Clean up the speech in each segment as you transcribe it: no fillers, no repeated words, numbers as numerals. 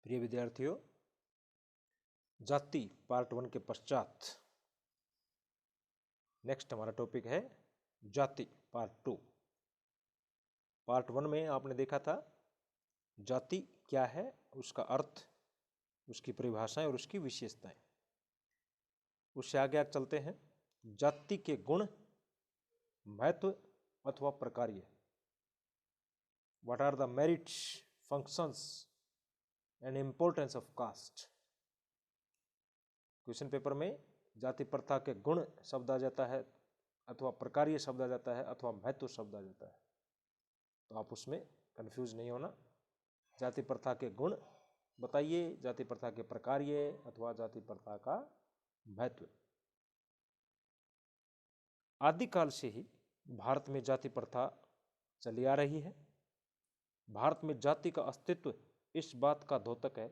प्रिय विद्यार्थियों, जाति पार्ट 1 के पश्चात नेक्स्ट हमारा टॉपिक है जाति पार्ट 2। पार्ट 1 में आपने देखा था जाति क्या है, उसका अर्थ, उसकी परिभाषाएं और उसकी विशेषताएं। उससे आगे चलते हैं। जाति के गुण, महत्व अथवा प्रकार्य। What are the merits, functions and importance of caste. Question paper में जाति प्रथा के गुण शब्द आ जाता है, अथवा प्रकार्य शब्द आ जाता है, अथवा महत्व शब्द आ जाता है, तो आप उसमें कंफ्यूज नहीं होना। जाति प्रथा के गुण बताइए, जाति प्रथा के प्रकार्य अथवा जाति प्रथा का महत्व। आदिकाल से ही भारत में जाति प्रथा चली आ रही है। भारत में जाति का अस्तित्व इस बात का द्योतक है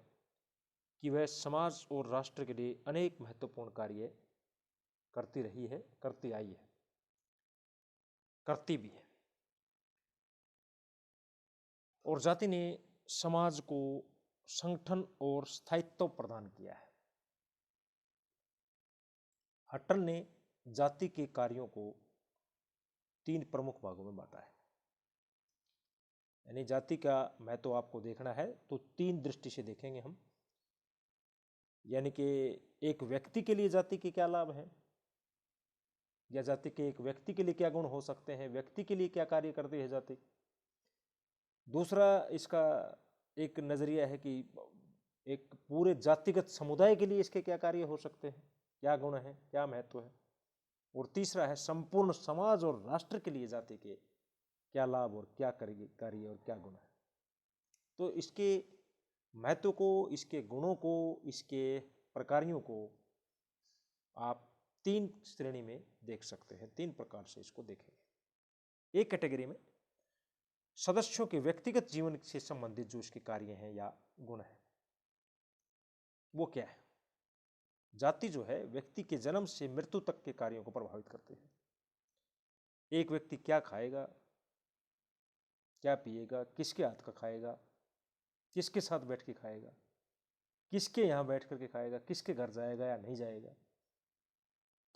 कि वह समाज और राष्ट्र के लिए अनेक महत्वपूर्ण कार्य करती रही है, करती आई है, करती भी है। और जाति ने समाज को संगठन और स्थायित्व प्रदान किया है। हटल ने जाति के कार्यों को 3 प्रमुख भागों में बांटा है। यानी जाति का महत्व आपको देखना है तो 3 दृष्टि से देखेंगे हम। यानी कि एक व्यक्ति के लिए जाति के क्या लाभ हैं, या जाति के एक व्यक्ति के लिए क्या गुण हो सकते हैं, व्यक्ति के लिए क्या कार्य करती है जाति। दूसरा इसका एक नजरिया है कि एक पूरे जातिगत समुदाय के लिए इसके क्या कार्य हो सकते हैं, क्या गुण है, क्या महत्व है। और तीसरा है संपूर्ण समाज और राष्ट्र के लिए जाति के क्या लाभ और क्या कार्य और क्या गुण है। तो इसके महत्व को, इसके गुणों को, इसके प्रकारों को आप 3 श्रेणी में देख सकते हैं, 3 प्रकार से इसको देखेंगे। एक कैटेगरी में सदस्यों के व्यक्तिगत जीवन से संबंधित जो इसके कार्य हैं या गुण हैं, वो क्या है। जाति जो है व्यक्ति के जन्म से मृत्यु तक के कार्यों को प्रभावित करते हैं। एक व्यक्ति क्या खाएगा, क्या पिएगा, किसके हाथ का खाएगा, किसके साथ बैठ के खाएगा, किसके यहाँ बैठ करके खाएगा, किसके घर जाएगा या नहीं जाएगा,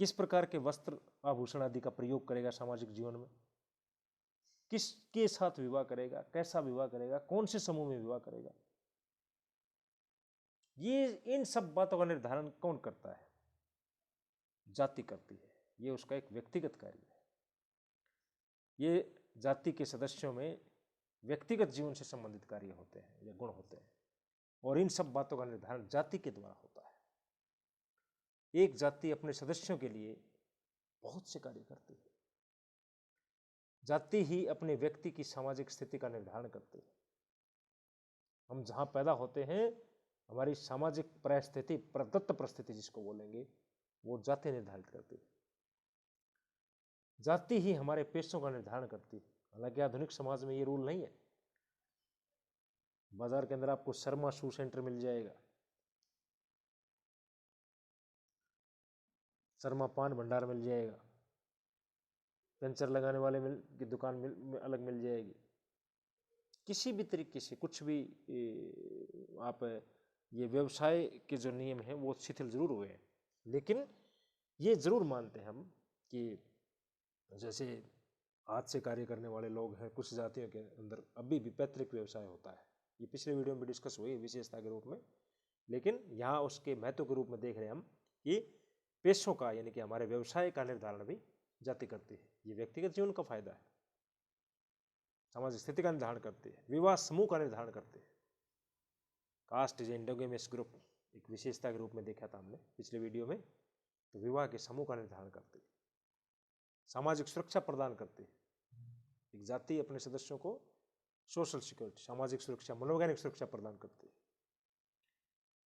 किस प्रकार के वस्त्र आभूषण आदि का प्रयोग करेगा सामाजिक जीवन में, किसके साथ विवाह करेगा, कैसा विवाह करेगा, कौन से समूह में विवाह करेगा, ये इन सब बातों का निर्धारण कौन करता है, जाति करती है। ये उसका एक व्यक्तिगत कार्य है। ये जाति के सदस्यों में व्यक्तिगत जीवन से संबंधित कार्य होते हैं या गुण होते हैं, और इन सब बातों का निर्धारण जाति के द्वारा होता है। एक जाति अपने सदस्यों के लिए बहुत से कार्य करती है। जाति ही अपने व्यक्ति की सामाजिक स्थिति का निर्धारण करती है। हम जहां पैदा होते हैं, हमारी सामाजिक परिस्थिति, प्रदत्त परिस्थिति जिसको बोलेंगे, वो जाति निर्धारित करती है। जाति ही हमारे पेशों का निर्धारण करती है। हालांकि आधुनिक समाज में ये रूल नहीं है। बाजार के अंदर आपको शर्मा शू सेंटर मिल जाएगा, शर्मा पान भंडार मिल जाएगा, पंचर लगाने वाले की दुकान अलग मिल जाएगी। किसी भी तरीके से कुछ भी आप ये व्यवसाय के जो नियम हैं वो शिथिल जरूर हुए हैं, लेकिन ये जरूर मानते हैं हम कि जैसे हाथ से कार्य करने वाले लोग हैं, कुछ जातियों के अंदर अभी भी पैतृक व्यवसाय होता है। ये पिछले वीडियो में डिस्कस हुई विशेषता के रूप में, लेकिन यहाँ उसके महत्व के रूप में देख रहे हैं हम कि पेशों का, यानी कि हमारे व्यवसाय का निर्धारण भी जाति करती है। ये व्यक्तिगत जीवन का फायदा है, सामाजिक स्थिति का निर्धारण करती है, विवाह समूह का निर्धारण करती है। कास्ट इज एंडोगेमस ग्रुप एक विशेषता के रूप में देखा था हमने पिछले वीडियो में। तो विवाह के समूह का निर्धारण करती है, सामाजिक सुरक्षा प्रदान करती है। एक जाति अपने सदस्यों को सोशल सिक्योरिटी, सामाजिक सुरक्षा, मनोवैज्ञानिक सुरक्षा प्रदान करती है।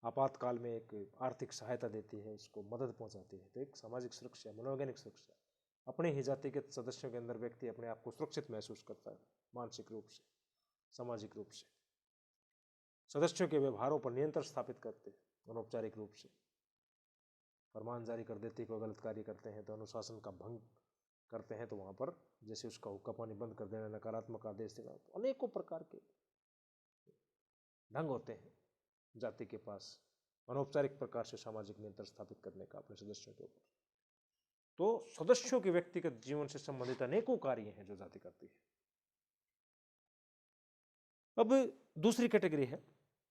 आपातकाल में एक आर्थिक सहायता देती है, इसको मदद पहुंचाती है। तो एक सामाजिक सुरक्षा, मनोवैज्ञानिक सुरक्षा, अपने ही जाति के सदस्यों के अंदर व्यक्ति अपने आप को सुरक्षित महसूस करता है, मानसिक रूप से, सामाजिक रूप से। सदस्यों के व्यवहारों पर नियंत्रण स्थापित करते हैं अनौपचारिक रूप से। फरमान जारी कर देते, कोई गलत कार्य करते हैं तो अनुशासन का भंग करते हैं तो वहां पर जैसे उसका हुक्का पानी बंद कर देना, नकारात्मक आदेश देना, तो अनेकों प्रकार के ढंग होते हैं जाति के पास अनौपचारिक प्रकार से सामाजिक नियंत्रण स्थापित करने का अपने सदस्यों के ऊपर। तो सदस्यों के व्यक्तिगत जीवन से संबंधित अनेकों कार्य हैं जो जाति करती है। अब दूसरी कैटेगरी है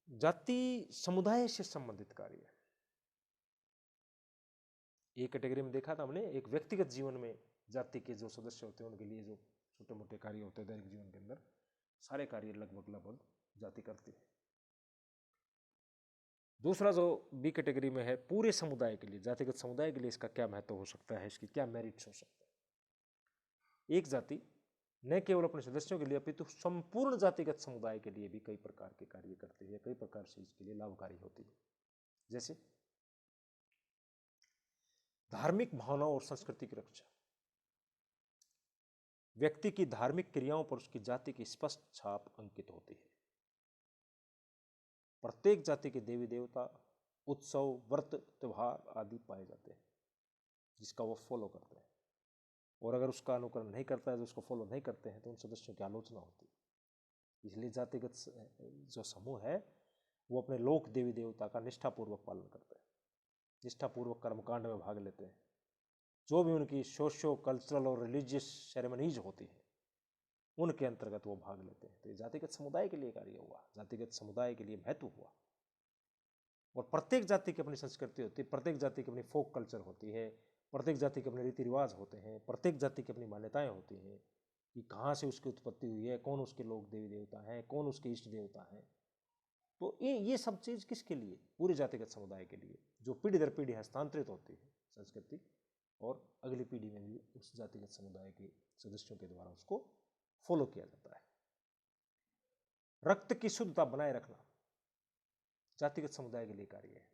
जाति समुदाय से संबंधित कार्य। एक कैटेगरी में देखा था हमने, एक व्यक्तिगत जीवन में जाति के जो सदस्य होते हैं उनके लिए जो छोटे मोटे कार्य होते हैं दैनिक जीवन के अंदर, सारे कार्य लगभग जाति करती है। दूसरा जो बी कैटेगरी में है, पूरे समुदाय के लिए, जातिगत समुदाय के लिए इसका क्या महत्व हो सकता है, इसकी क्या मेरिट्स हो सकता है। एक जाति न केवल अपने सदस्यों के लिए अपितु संपूर्ण जातिगत समुदाय के लिए भी कई प्रकार के कार्य करती है, कई प्रकार से इसके लिए लाभकारी होती है। जैसे धार्मिक भावनाओं और संस्कृति की रक्षा। व्यक्ति की धार्मिक क्रियाओं पर उसकी जाति की स्पष्ट छाप अंकित होती है। प्रत्येक जाति के देवी देवता, उत्सव, व्रत, त्योहार आदि पाए जाते हैं जिसका वो फॉलो करते हैं, और अगर उसका अनुकरण नहीं करता है, जो उसको फॉलो नहीं करते हैं, तो उन सदस्यों की आलोचना होती है। इसलिए जातिगत जो समूह है वो अपने लोक देवी देवता का निष्ठापूर्वक पालन करते हैं, निष्ठापूर्वक कर्मकांड में भाग लेते हैं। जो भी उनकी सोशो कल्चरल और रिलीजियस सेरेमनीज होती है उनके अंतर्गत वो भाग लेते हैं। तो ये जातिगत समुदाय के लिए कार्य हुआ, जातिगत समुदाय के लिए महत्व हुआ। और प्रत्येक जाति की अपनी संस्कृति होती है, प्रत्येक जाति की अपनी फोक कल्चर होती है, प्रत्येक जाति के अपने रीति रिवाज होते हैं, प्रत्येक जाति की अपनी मान्यताएं होती हैं कि कहाँ से उसकी उत्पत्ति हुई है, कौन उसके लोक देवी देवता हैं, कौन उसके इष्ट देवता हैं। तो ये सब चीज़ किसके लिए? पूरे जातिगत समुदाय के लिए, जो पीढ़ी दर पीढ़ी हस्तांतरित होती है संस्कृति, और अगली पीढ़ी में भी उस जातिगत समुदाय के सदस्यों के द्वारा उसको फॉलो किया जाता है। रक्त की शुद्धता बनाए रखना जातिगत समुदाय के लिए कार्य है,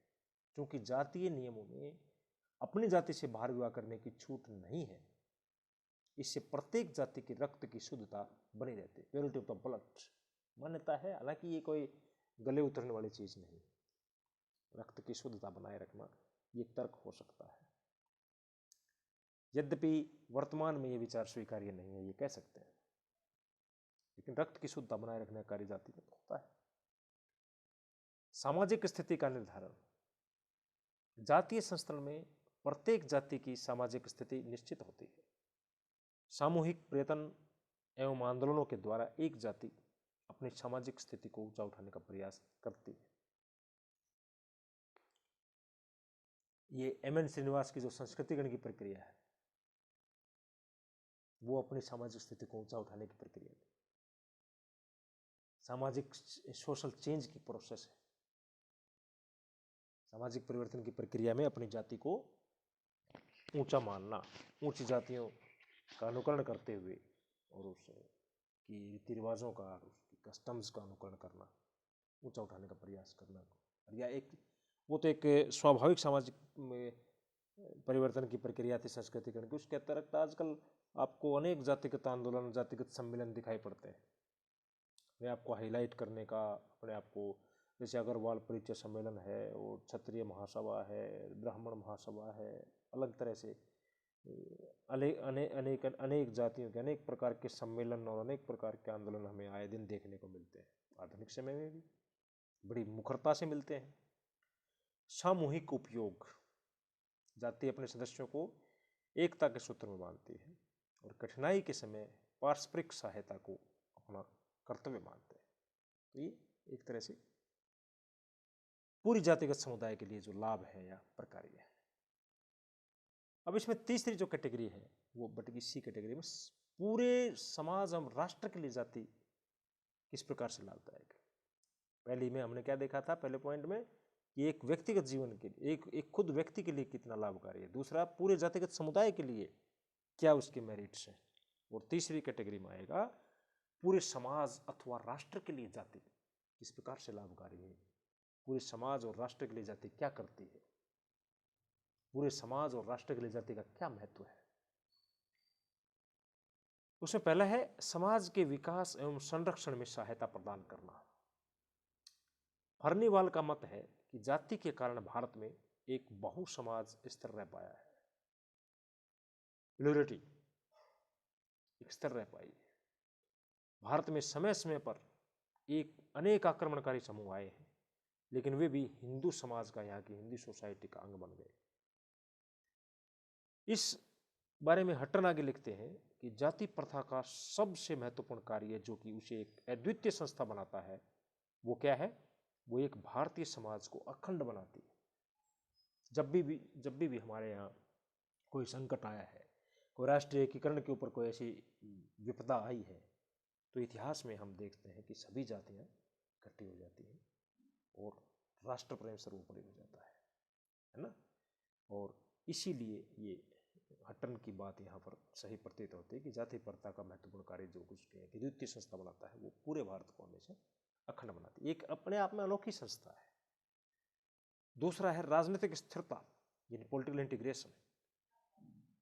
क्योंकि जातीय नियमों में अपनी जाति से बाहर विवाह करने की छूट नहीं है। इससे प्रत्येक जाति की रक्त की शुद्धता बनी रहती है, प्योरिटी ऑफ द ब्लड मान्यता है। हालांकि ये कोई गले उतरने वाली चीज नहीं। रक्त की शुद्धता बनाए रखना ये तर्क हो सकता है, यद्यपि वर्तमान में ये विचार स्वीकार्य नहीं है, ये कह सकते हैं, लेकिन रक्त की शुद्धता बनाए रखने का कार्य जाति में होता है। सामाजिक स्थिति का निर्धारण। जातीय संस्करण में प्रत्येक जाति की सामाजिक स्थिति निश्चित होती है। सामूहिक प्रयत्न एवं आंदोलनों के द्वारा एक जाति अपनी सामाजिक स्थिति को ऊंचा उठाने का प्रयास करती है। ये एम.एन. श्रीनिवास की जो संस्कृतिकरण की प्रक्रिया है वो अपनी सामाजिक स्थिति को ऊंचा उठाने की प्रक्रिया है, सामाजिक सोशल चेंज की प्रोसेस है। सामाजिक परिवर्तन की प्रक्रिया में अपनी जाति को ऊंचा मानना, ऊंची जातियों का अनुकरण करते हुए और उसकी रीति रिवाजों का, उसकी कस्टम्स का अनुकरण करना, ऊंचा उठाने का प्रयास करना, या एक वो तो एक स्वाभाविक सामाजिक परिवर्तन की प्रक्रिया थी संस्कृतिकरण की। उसके अतिरिक्त आजकल आपको अनेक जातिगत आंदोलन, जातिगत सम्मेलन दिखाई पड़ते हैं। मैं आपको हाईलाइट करने का अपने आप को, जैसे अग्रवाल परिचय सम्मेलन है, और क्षत्रिय महासभा है, ब्राह्मण महासभा है, अलग तरह से अनेक जातियों के अनेक प्रकार के सम्मेलन और अनेक प्रकार के आंदोलन हमें आए दिन देखने को मिलते हैं। आधुनिक समय में भी बड़ी मुखरता से मिलते हैं। सामूहिक उपयोग। जाति अपने सदस्यों को एकता के सूत्र में बांधती है और कठिनाई के समय पारस्परिक सहायता को अपना कर्तव्य मानते हैं। तो ये एक तरह से पूरी जातिगत समुदाय के लिए जो लाभ है या प्रकार्य है। अब इसमें तीसरी जो कैटेगरी है वो बट सी कैटेगरी में पूरे समाज एवं राष्ट्र के लिए जाति किस प्रकार से लाभदायक है। पहली में हमने क्या देखा था, पहले पॉइंट में कि एक व्यक्तिगत जीवन के लिए, एक खुद व्यक्ति के लिए कितना लाभकारी है। दूसरा, पूरे जातिगत समुदाय के लिए क्या उसके मेरिट्स हैं। और तीसरी कैटेगरी में आएगा पूरे समाज अथवा राष्ट्र के लिए जाति किस प्रकार से लाभकारी है। पूरे समाज और राष्ट्र के लिए जाति क्या करती है, पूरे समाज और राष्ट्र के लिए जाति का क्या महत्व है। उसमें पहला है समाज के विकास एवं संरक्षण में सहायता प्रदान करना। फर्नीवाल का मत है कि जाति के कारण भारत में एक बहु समाज स्थिर रह पाया है, प्लूरिटी एक स्थिर रह पाई है। भारत में समय समय पर अनेक आक्रमणकारी समूह आए हैं लेकिन वे भी हिंदू समाज का, यहाँ की हिंदू सोसाइटी का अंग बन गए। इस बारे में हट्टन आगे लिखते हैं कि जाति प्रथा का सबसे महत्वपूर्ण कार्य जो कि उसे एक अद्वितीय संस्था बनाता है, वो क्या है? वो एक भारतीय समाज को अखंड बनाती है। जब भी हमारे यहाँ कोई संकट आया है, कोई राष्ट्रीय एकीकरण के ऊपर कोई ऐसी विपदा आई है, तो इतिहास में हम देखते हैं कि सभी जातियाँ इकट्ठी हो जाती हैं और राष्ट्र प्रेम सर्वोपरि हो जाता है ना। और इसीलिए ये हट्टन की बात यहाँ पर सही प्रतीत होती है कि जाति प्रथा का महत्वपूर्ण कार्य जो कुछ की द्वितीय संस्था बनाता है, वो पूरे भारत को हमेशा अखंड बनाती है। एक अपने आप में अनोखी संस्था है। दूसरा है राजनीतिक स्थिरता, यानी पॉलिटिकल इंटीग्रेशन।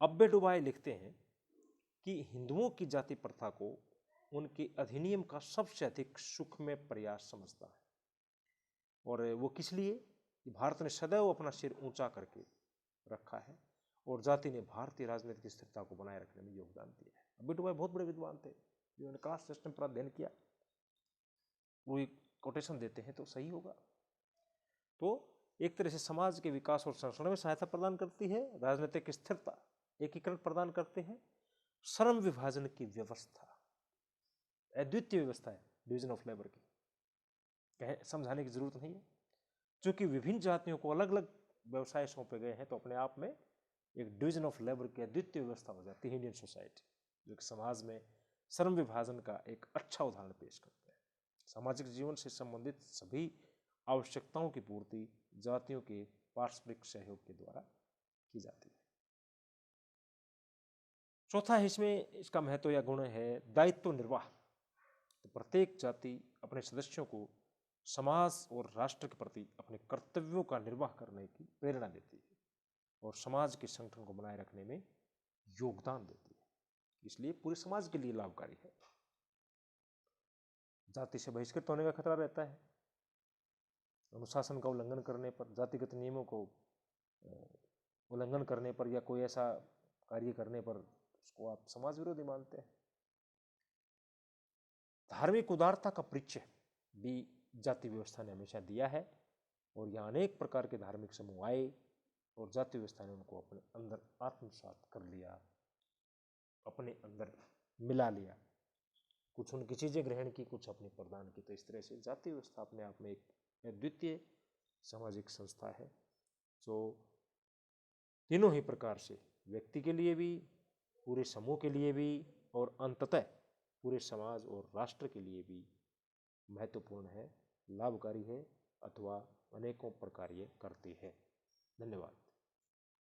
अब्बे डुबाई लिखते हैं कि हिंदुओं की जाति प्रथा को उनके अधिनियम का सबसे अधिक सुखमय प्रयास समझता है। और वो किस लिए? कि भारत ने सदैव अपना सिर ऊंचा करके रखा है और जाति ने भारतीय राजनीतिक स्थिरता को बनाए रखने में योगदान दिया है। अब्बे डुबाई बहुत बड़े विद्वान थे, जिन्होंने कास्ट सिस्टम पर अध्ययन किया। वो एक कोटेशन देते हैं तो सही होगा। तो एक तरह से समाज के विकास और संरक्षण में सहायता प्रदान करती है, राजनीतिक स्थिरता, एकीकरण प्रदान करते हैं, श्रम विभाजन की व्यवस्था, अद्वितीय व्यवस्था है डिवीजन ऑफ लेबर की, समझाने की जरूरत नहीं है। चूंकि विभिन्न जातियों को अलग अलग व्यवसाय सौंपे गए हैं, तो अपने आप में एक डिवीजन ऑफ लेबर की अद्वितीय व्यवस्था हो जाती है इंडियन सोसाइटी, जो कि समाज में श्रम विभाजन का एक अच्छा उदाहरण पेश करते हैं। सामाजिक जीवन से संबंधित सभी आवश्यकताओं की पूर्ति जातियों के पारस्परिक सहयोग के द्वारा की जाती है। चौथा है इसमें इसका महत्व या गुण है दायित्व निर्वाह। तो प्रत्येक जाति अपने सदस्यों को समाज और राष्ट्र के प्रति अपने कर्तव्यों का निर्वाह करने की प्रेरणा देती है और समाज के संगठन को बनाए रखने में योगदान देती है, इसलिए पूरे समाज के लिए लाभकारी है। जाति से बहिष्कृत होने का खतरा रहता है। अनुशासन का उल्लंघन करने पर, जातिगत नियमों को उल्लंघन करने पर या कोई ऐसा कार्य करने पर उसको आप समाज विरोधी मानते हैं। धार्मिक उदारता का परिचय भी जाति व्यवस्था ने हमेशा दिया है और यहाँ अनेक प्रकार के धार्मिक समूह आए और जाति व्यवस्था ने उनको अपने अंदर आत्मसात कर लिया, अपने अंदर मिला लिया। कुछ उनकी चीजें ग्रहण की, कुछ अपने प्रदान की। तो इस तरह से जाति व्यवस्था अपने आप में एक अद्वितीय सामाजिक संस्था है जो तीनों ही प्रकार से व्यक्ति के लिए भी, पूरे समूह के लिए भी और अंततः पूरे समाज और राष्ट्र के लिए भी महत्वपूर्ण है, लाभकारी है अथवा अनेकों प्रकार ये करती है।